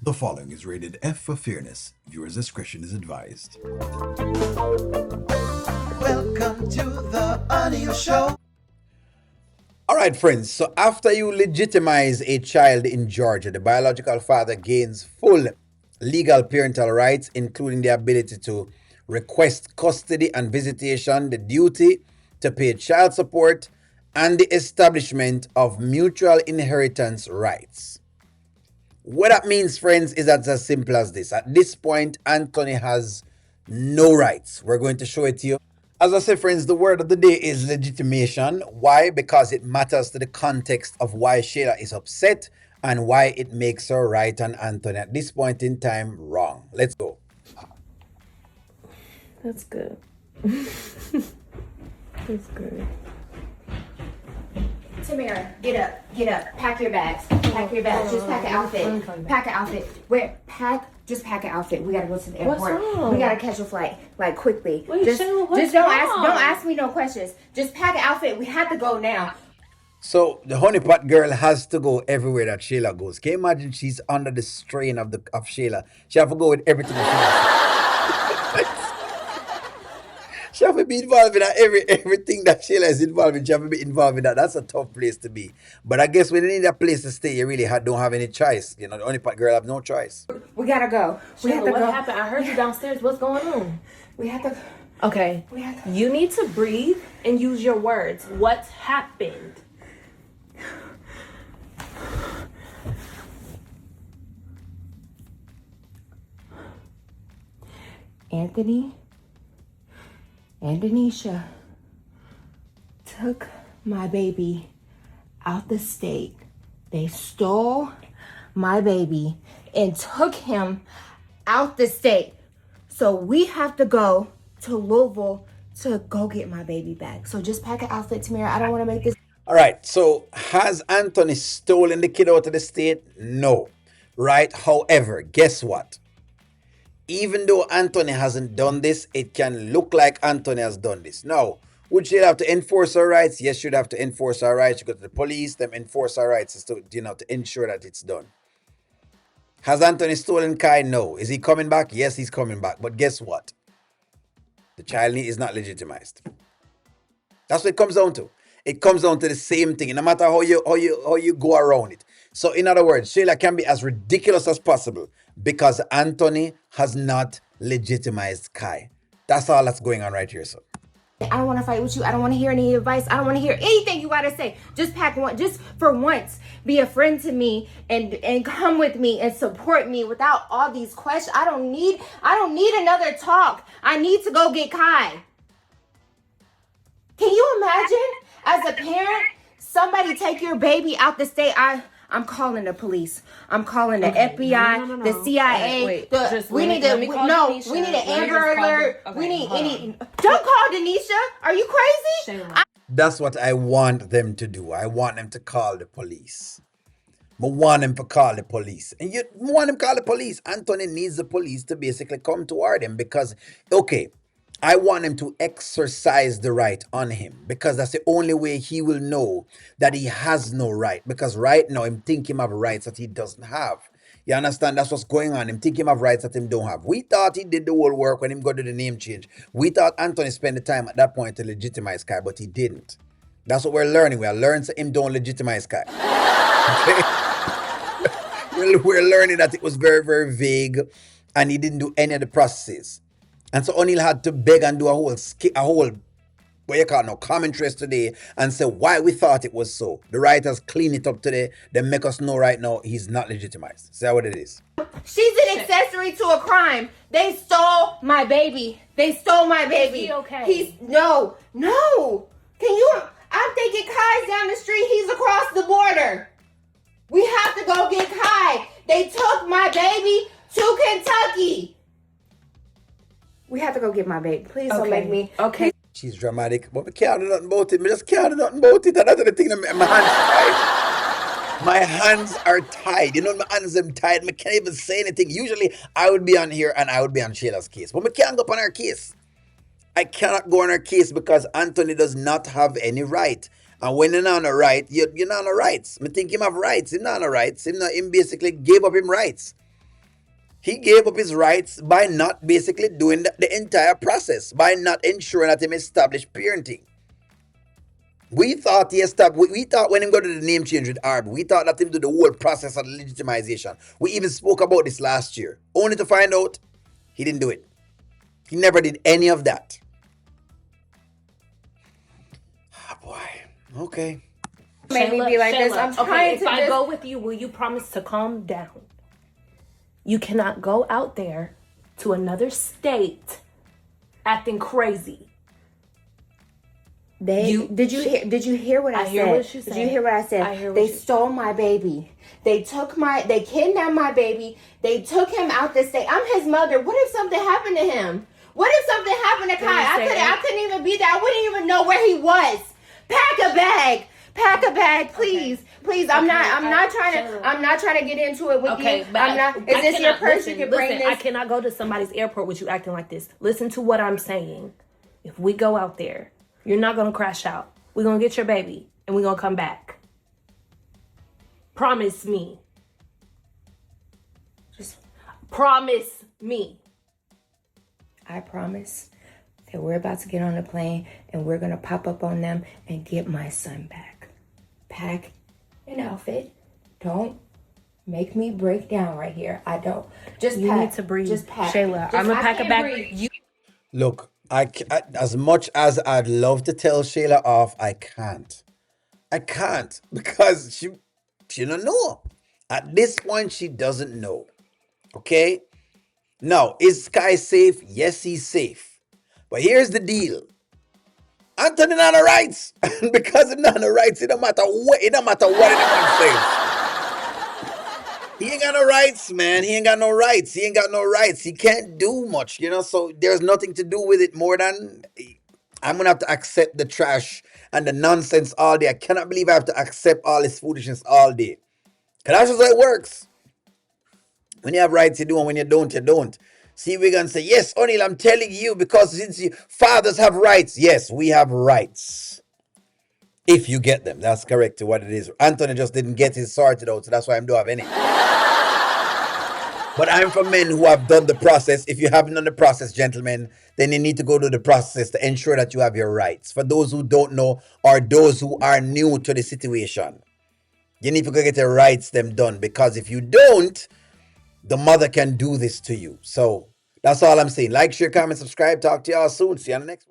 The following is rated F for fairness. Viewers' discretion is advised. Welcome to the audio show. All right, friends. So after you legitimize a child in Georgia, the biological father gains full legal parental rights, including the ability to request custody and visitation, the duty to pay child support, and the establishment of mutual inheritance rights. What that means, friends, is that it's as simple as this. At this point, Anthony has no rights. We're going to show it to you. As I said, friends, the word of the day is legitimation. Why? Because it matters to the context of why Shayla is upset and why it makes her right and Anthony at this point in time wrong. Let's go. That's good. That's good. Tamara, get up, pack your bags, just pack an outfit, just pack an outfit. We gotta go to the airport. What's wrong? We gotta catch a flight, like quickly. Wait, just Shayla, what's don't wrong? ask me no questions. Just pack an outfit. We have to go now. So the honeypot girl has to go everywhere that Shayla goes. Can you imagine she's under the strain of Shayla? She have to go with everything that she has. She have to be involved in that everything that Shayla is involved in. She have to be involved in that. That's a tough place to be. But I guess when you need a place to stay, you really don't have any choice. You know, the honeypot girl have no choice. We gotta go. We have to What go. happened? I heard you downstairs. What's going on? We have to. Okay. We have to. You need to breathe and use your words. What happened? Anthony and Denisha took my baby out the state. They stole my baby and took him out the state. So we have to go to Louisville to go get my baby back. So just pack an outfit, Tamara. I don't want to make this. All right. So has Anthony stolen the kid out of the state? No. Right. However, guess what? Even though Anthony hasn't done this, it can look like Anthony has done this. Now, would she have to enforce her rights? Yes, she'd have to enforce her rights. She go to the police, them enforce her rights to ensure that it's done. Has Anthony stolen Kai? No. Is he coming back? Yes, he's coming back. But guess what? The child is not legitimized. That's what it comes down to. It comes down to the same thing, no matter how you go around it. So in other words, Shayla can be as ridiculous as possible because Anthony has not legitimized Kai. That's all that's going on right here, so. I don't want to fight with you. I don't want to hear any advice. I don't want to hear anything you got to say. Just pack one. Just for once, be a friend to me and come with me and support me without all these questions. I don't need another talk. I need to go get Kai. Can you imagine as a parent, somebody take your baby out the state? I'm calling the police. I'm calling the FBI, No. the CIA. Wait, We need an Amber Alert. Don't call Denisha. Are you crazy? That's what I want them to do. I want them to call the police. I want them to call the police. And you want them to call the police. Anthony needs the police to basically come toward him because, okay, I want him to exercise the right on him because that's the only way he will know that he has no right. Because right now, him think him have rights that he doesn't have. You understand? That's what's going on. Him think him have rights that him don't have. We thought he did the whole work when him got to the name change. We thought Anthony spent the time at that point to legitimize Kai, but he didn't. That's what we're learning. We are learning that him don't legitimize Kai. Okay? We're learning that it was very, very vague and he didn't do any of the processes. And so O'Neill had to beg and do a whole what you call commentaries today and say why we thought it was so. The writers clean it up today. They make us know right now he's not legitimized. See what it is. She's an accessory to a crime. They stole my baby. Is he okay? No. Can you? I'm thinking Kai's down the street. He's across the border. We have to go get Kai. They took my baby to Kentucky. We have to go get my baby. Please don't make me. Okay. She's dramatic, but we can't do nothing about it. We just can't do nothing about it. Another thing, my hands tied. My hands are tied. You know, my hands are tied. I can't even say anything. Usually, I would be on here and I would be on Shayla's case. But we can't go on her case. I cannot go on her case because Anthony does not have any right. And when you're not on a right, you're not on a rights. I think him have rights. Him not on a rights. Him basically gave up him rights. He gave up his rights by not basically doing the entire process, by not ensuring that him established parenting. We thought he established, we thought when him go to the name change with Arby, we thought that him do the whole process of legitimization. We even spoke about this last year, only to find out he didn't do it. He never did any of that. Oh boy. Okay. Made me be like this. I'm trying if to I just... go with you, will you promise to calm down? You cannot go out there to another state acting crazy. Did you hear what I said? hear what you said. Did you hear what I said? I hear what They you said. stole my baby. They kidnapped my baby. They took him out the state. I'm his mother. What if something happened to him? What if something happened to Kai? I couldn't even be there. I wouldn't even know where he was. Pack a bag, please. Please, I'm not trying to get into it with you. But I'm not. Is this your purse? You can bring this. I cannot go to somebody's airport with you acting like this. Listen to what I'm saying. If we go out there, you're not gonna crash out. We're gonna get your baby and we're gonna come back. Promise me. Just promise me. I promise that we're about to get on a plane and we're gonna pop up on them and get my son back. Pack an outfit. Don't make me break down right here. I don't. You need to breathe. Just pack. Shayla, I'm gonna pack a bag. Look, I as much as I'd love to tell Shayla off, I can't because she don't know. At this point, she doesn't know. Okay. Now, is Sky safe? Yes, he's safe. But here's the deal. Anthony not the rights. And because he's not the rights, it don't matter what anyone says. He ain't got no rights, man. He ain't got no rights. He can't do much, so there's nothing to do with it more than I'm going to have to accept the trash and the nonsense all day. I cannot believe I have to accept all this foolishness all day. Because that's just how it works. When you have rights, you do, and when you don't, you don't. See, we're going to say, yes, O'Neal, I'm telling you, because since fathers have rights. Yes, we have rights. If you get them. That's correct to what it is. Anthony just didn't get his sorted out, so that's why I don't have any. But I'm for men who have done the process. If you haven't done the process, gentlemen, then you need to go to the process to ensure that you have your rights. For those who don't know, or those who are new to the situation, you need to go get your rights them done. Because if you don't, the mother can do this to you. So that's all I'm saying. Like, share, comment, subscribe. Talk to y'all soon. See you on the next one.